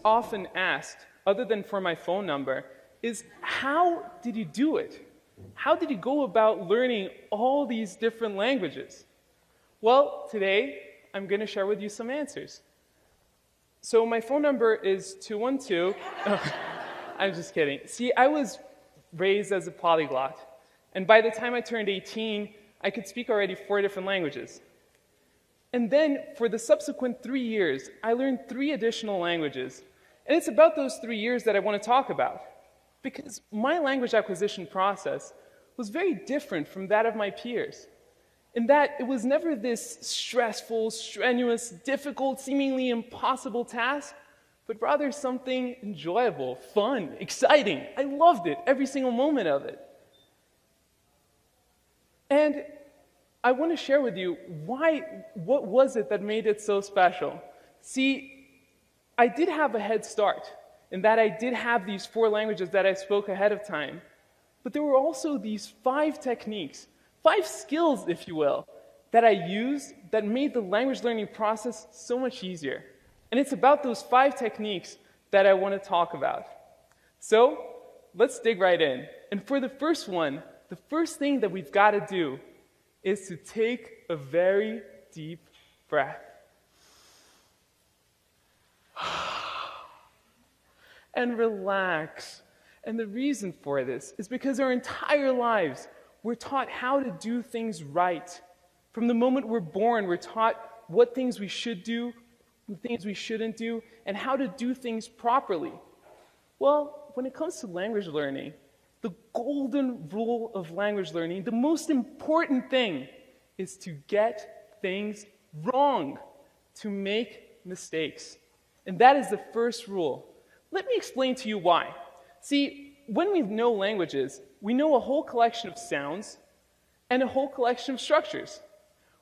often asked, other than for my phone number, is how did you do it? How did you go about learning all these different languages? Well, today I'm going to share with you some answers. So my phone number is 212. I'm just kidding. See, I was raised as a polyglot, and by the time I turned 18, I could speak already 4 different languages. And then, for the subsequent 3 years, I learned 3 additional languages. And it's about those 3 years that I want to talk about. Because my language acquisition process was very different from that of my peers. In that it was never this stressful, strenuous, difficult, seemingly impossible task, but rather something enjoyable, fun, exciting. I loved it, every single moment of it. And I want to share with you what was it that made it so special? See, I did have a head start in that I did have these 4 languages that I spoke ahead of time. But there were also these 5 techniques, 5 skills, if you will, that I used that made the language learning process so much easier. And it's about those 5 techniques that I want to talk about. So, let's dig right in. And for the first one, the first thing that we've got to do is to take a very deep breath. And relax. And the reason for this is because our entire lives, we're taught how to do things right. From the moment we're born, we're taught what things we should do, and things we shouldn't do, and how to do things properly. Well, when it comes to language learning, the golden rule of language learning, the most important thing is to get things wrong, to make mistakes. And that is the first rule. Let me explain to you why. See, when we know languages, we know a whole collection of sounds and a whole collection of structures,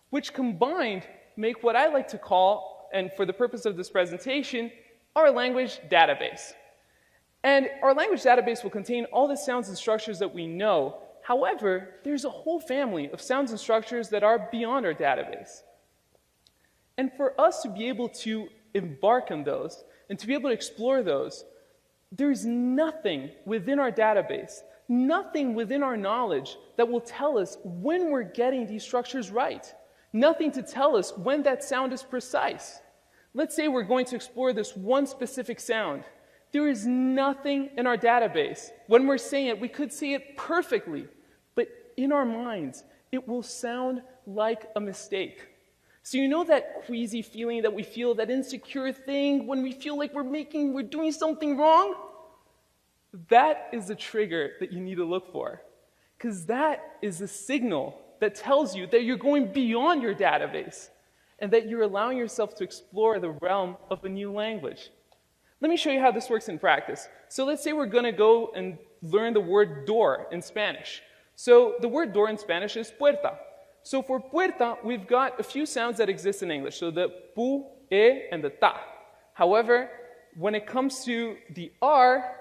which combined make what I like to call, and for the purpose of this presentation, our language database. And our language database will contain all the sounds and structures that we know. However, there's a whole family of sounds and structures that are beyond our database. And for us to be able to embark on those and to be able to explore those, there's nothing within our database, nothing within our knowledge that will tell us when we're getting these structures right. Nothing to tell us when that sound is precise. Let's say we're going to explore this one specific sound. There is nothing in our database. When we're saying it, we could say it perfectly, but in our minds, it will sound like a mistake. So you know that queasy feeling that we feel, that insecure thing when we feel like we're doing something wrong? That is the trigger that you need to look for, because that is a signal that tells you that you're going beyond your database and that you're allowing yourself to explore the realm of a new language. Let me show you how this works in practice. So let's say we're going to go and learn the word door in Spanish. So the word door in Spanish is puerta. So for puerta, we've got a few sounds that exist in English. So the pu, e, and the ta. However, when it comes to the r,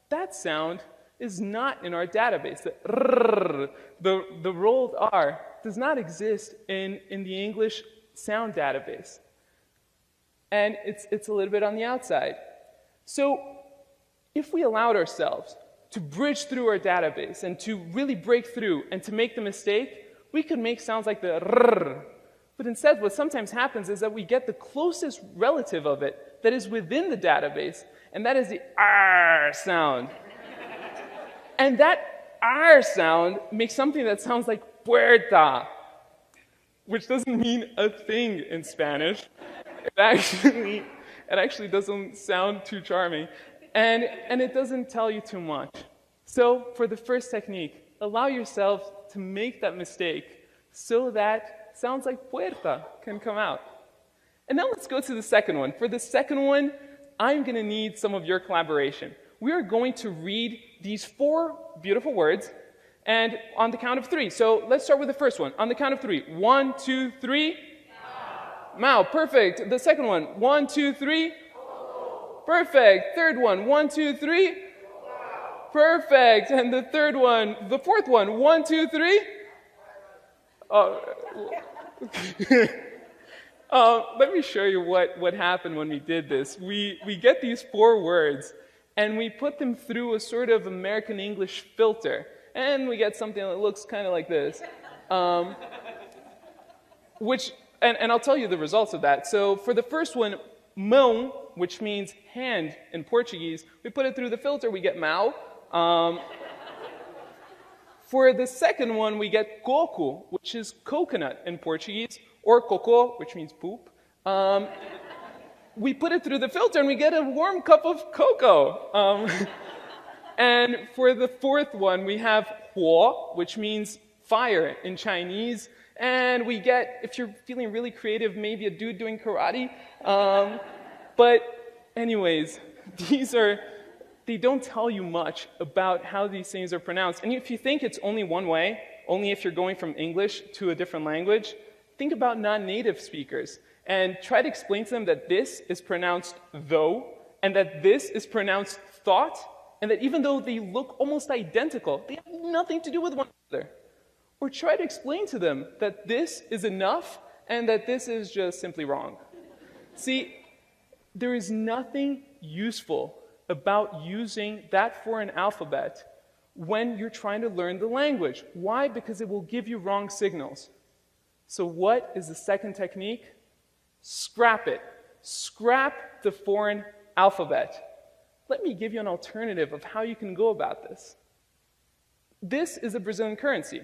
that sound is not in our database. The rrr, the rolled r, does not exist in the English sound database. And it's a little bit on the outside. So if we allowed ourselves to bridge through our database and to really break through and to make the mistake, we could make sounds like the rrr. But instead, what sometimes happens is that we get the closest relative of it that is within the database, and that is the r sound. And that r sound makes something that sounds like puerta, which doesn't mean a thing in Spanish. It actually doesn't sound too charming, and it doesn't tell you too much. So for the first technique, allow yourself to make that mistake so that sounds like puerta can come out. And now let's go to the second one. For the second one, I'm going to need some of your collaboration. We are going to read these 4 beautiful words, and on the count of 3. So let's start with the first one. On the count of 3. 1, 2, 3. Mao, perfect. The second one. 1, 2, 3. Perfect. Third one. 1, 2, 3. Perfect. And the third one, the fourth one. 1, 2, 3. Let me show you what happened when we did this. We get these 4 words, and we put them through a sort of American English filter, and we get something that looks kind of like this. And I'll tell you the results of that. So for the first one, mão, which means hand in Portuguese, we put it through the filter, we get mau. For the second one, we get coco, which is coconut in Portuguese, or cocô, which means poop. We put it through the filter and we get a warm cup of cocoa. And for the fourth one, we have huo, which means fire in Chinese. And we get, if you're feeling really creative, maybe a dude doing karate. But anyways, they don't tell you much about how these things are pronounced. And if you think it's only one way, only if you're going from English to a different language, think about non-native speakers and try to explain to them that this is pronounced though, and that this is pronounced thought, and that even though they look almost identical, they have nothing to do with one another. Or try to explain to them that this is enough and that this is just simply wrong. See, there is nothing useful about using that foreign alphabet when you're trying to learn the language. Why? Because it will give you wrong signals. So what is the second technique? Scrap it. Scrap the foreign alphabet. Let me give you an alternative of how you can go about this. This is a Brazilian currency,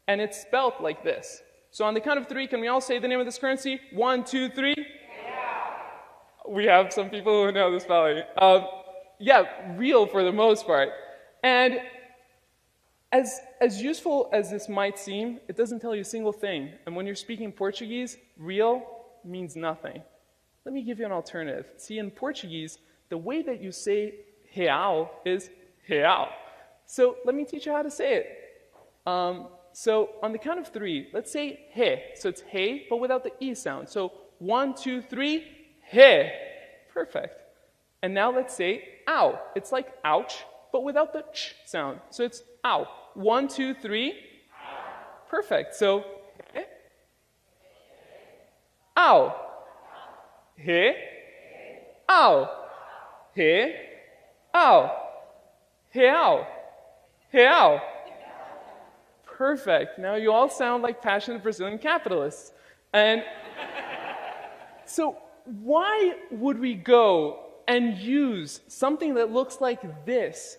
and it's spelled like this. So on the count of 3, can we all say the name of this currency? 1, 2, 3. Yeah. We have some people who know the spelling. Yeah, real for the most part. And as useful as this might seem, it doesn't tell you a single thing. And when you're speaking Portuguese, real means nothing. Let me give you an alternative. See, in Portuguese, the way that you say real is real. So let me teach you how to say it. So on the count of 3, let's say he. So it's he, but without the e sound. So 1, 2, 3, he. Perfect. And now let's say ow. It's like ouch, but without the ch sound. So it's ow. 1, 2, 3. Perfect. So he. Ow. He. Ow. He. Ow. Real. Real. Perfect. Now you all sound like passionate Brazilian capitalists. And so why would we go and use something that looks like this,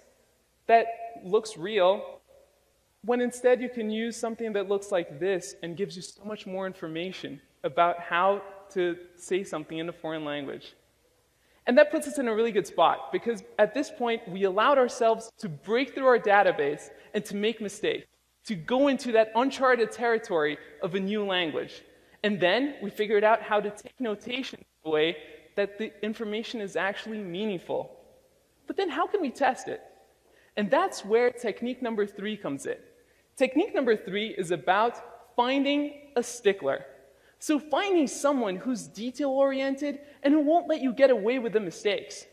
that looks real, when instead you can use something that looks like this and gives you so much more information about how to say something in a foreign language? And that puts us in a really good spot, because at this point, we allowed ourselves to break through our database and to make mistakes, to go into that uncharted territory of a new language. And then we figured out how to take notation in a way that the information is actually meaningful. But then how can we test it? And that's where technique number 3 comes in. Technique number 3 is about finding a stickler. So finding someone who's detail-oriented and who won't let you get away with the mistakes.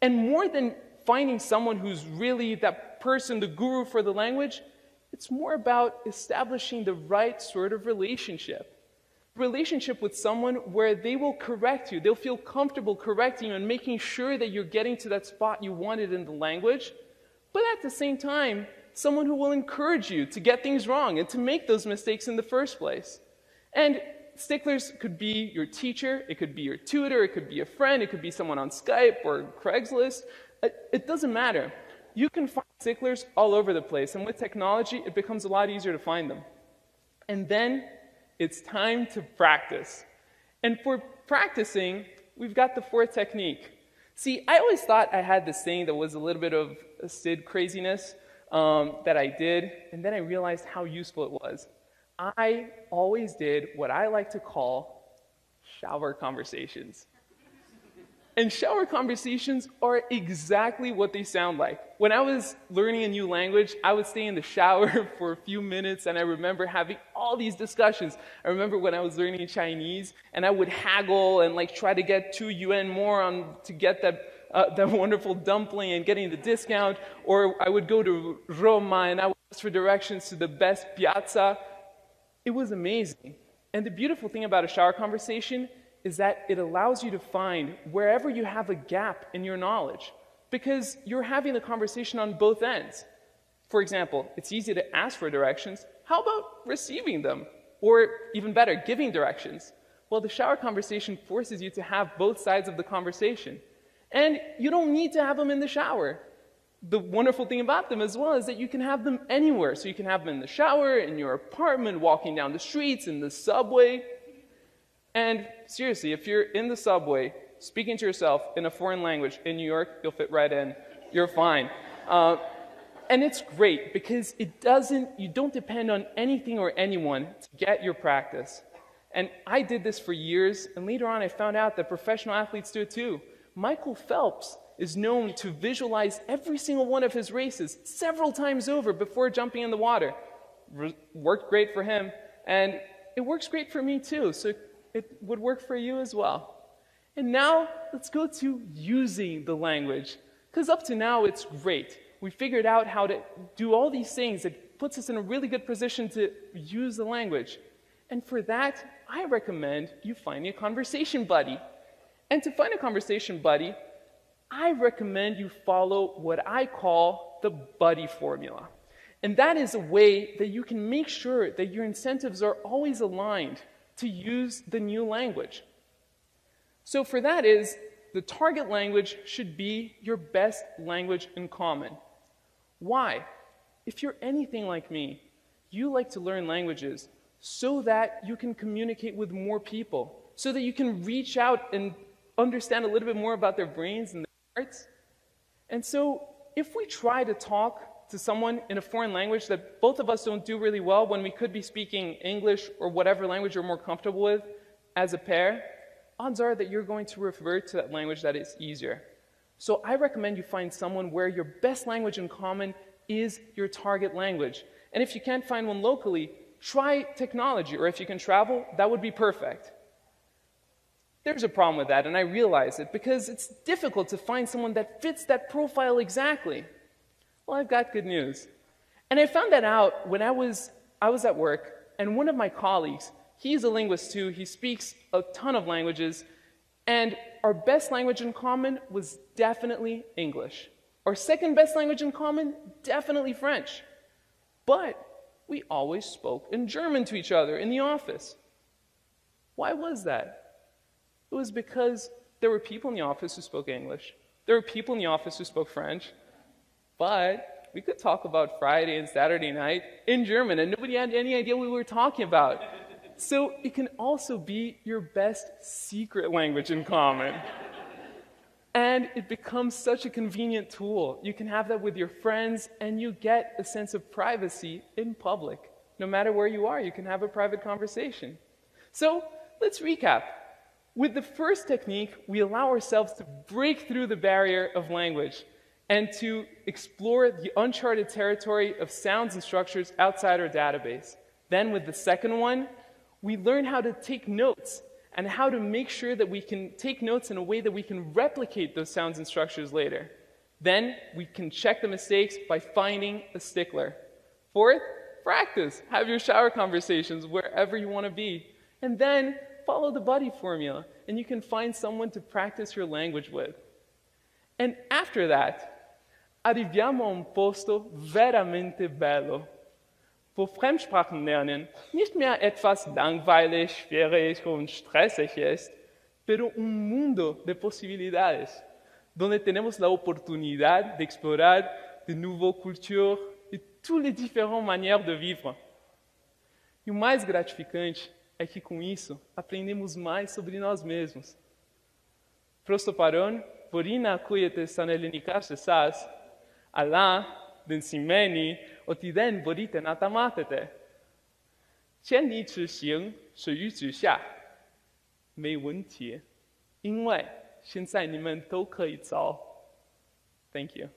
And more than finding someone who's really that person, the guru for the language, it's more about establishing the right sort of relationship. Relationship with someone where they will correct you. They'll feel comfortable correcting you and making sure that you're getting to that spot you wanted in the language. But at the same time, someone who will encourage you to get things wrong and to make those mistakes in the first place. And sticklers could be your teacher, it could be your tutor, it could be a friend, it could be someone on Skype or Craigslist. It doesn't matter. You can find sticklers all over the place, and with technology, it becomes a lot easier to find them. And then it's time to practice. And for practicing, we've got the 4th technique. See, I always thought I had this thing that was a little bit of a Sid craziness that I did, and then I realized how useful it was. I always did what I like to call shower conversations. And shower conversations are exactly what they sound like. When I was learning a new language, I would stay in the shower for a few minutes, and I remember having all these discussions. I remember when I was learning Chinese, and I would haggle and try to get 2 yuan more to get that wonderful dumpling and getting the discount. Or I would go to Roma, and I would ask for directions to the best piazza. It was amazing. And the beautiful thing about a shower conversation is that it allows you to find wherever you have a gap in your knowledge, because you're having the conversation on both ends. For example, it's easy to ask for directions. How about receiving them? Or even better, giving directions? Well, the shower conversation forces you to have both sides of the conversation. And you don't need to have them in the shower. The wonderful thing about them as well is that you can have them anywhere. So you can have them in the shower, in your apartment, walking down the streets, in the subway. And seriously, if you're in the subway, speaking to yourself in a foreign language in New York, you'll fit right in. You're fine. And it's great because you don't depend on anything or anyone to get your practice. And I did this for years, and later on I found out that professional athletes do it too. Michael Phelps is known to visualize every single one of his races several times over before jumping in the water. Worked great for him, and it works great for me too, so it would work for you as well. And now, let's go to using the language, because up to now it's great. We figured out how to do all these things that puts us in a really good position to use the language. And for that, I recommend you finding a conversation buddy. And to find a conversation buddy, I recommend you follow what I call the buddy formula. And that is a way that you can make sure that your incentives are always aligned to use the new language. So for that is, the target language should be your best language in common. Why? If you're anything like me, you like to learn languages so that you can communicate with more people, so that you can reach out and understand a little bit more about their brains and their hearts. And so if we try to talk to someone in a foreign language that both of us don't do really well when we could be speaking English or whatever language you're more comfortable with as a pair, odds are that you're going to revert to that language that is easier. So I recommend you find someone where your best language in common is your target language. And if you can't find one locally, try technology, or if you can travel, that would be perfect. There's a problem with that, and I realize it, because it's difficult to find someone that fits that profile exactly. Well, I've got good news. And I found that out when I was at work, and one of my colleagues, he's a linguist too, he speaks a ton of languages, and our best language in common was definitely English. Our second best language in common, definitely French. But we always spoke in German to each other in the office. Why was that? It was because there were people in the office who spoke English. There were people in the office who spoke French. But we could talk about Friday and Saturday night in German, and nobody had any idea what we were talking about. So it can also be your best secret language in common. And it becomes such a convenient tool. You can have that with your friends, and you get a sense of privacy in public. No matter where you are, you can have a private conversation. So let's recap. With the first technique, we allow ourselves to break through the barrier of language and to explore the uncharted territory of sounds and structures outside our database. Then with the second one, we learn how to take notes and how to make sure that we can take notes in a way that we can replicate those sounds and structures later. Then we can check the mistakes by finding a stickler. Fourth, practice. Have your shower conversations wherever you want to be. And then follow the buddy formula, and you can find someone to practice your language with. And after that, arriviamo a un posto veramente bello, wo Fremdsprachen lernen nicht mehr etwas langweilig, schwierig und stressig ist, pero un mundo de posibilidades, donde tenemos la oportunidad de explorar de nouvelles cultures e toutes les différentes manières de vivre. E o mais gratificante é que com isso aprendemos mais sobre nós mesmos. Prosto paron, vorina kujete sanelinikashe sas, ala, den simeni, otiden vorite natamatete. 千里之行，始于足下。没问题，因为现在你们都可以走。Thank you.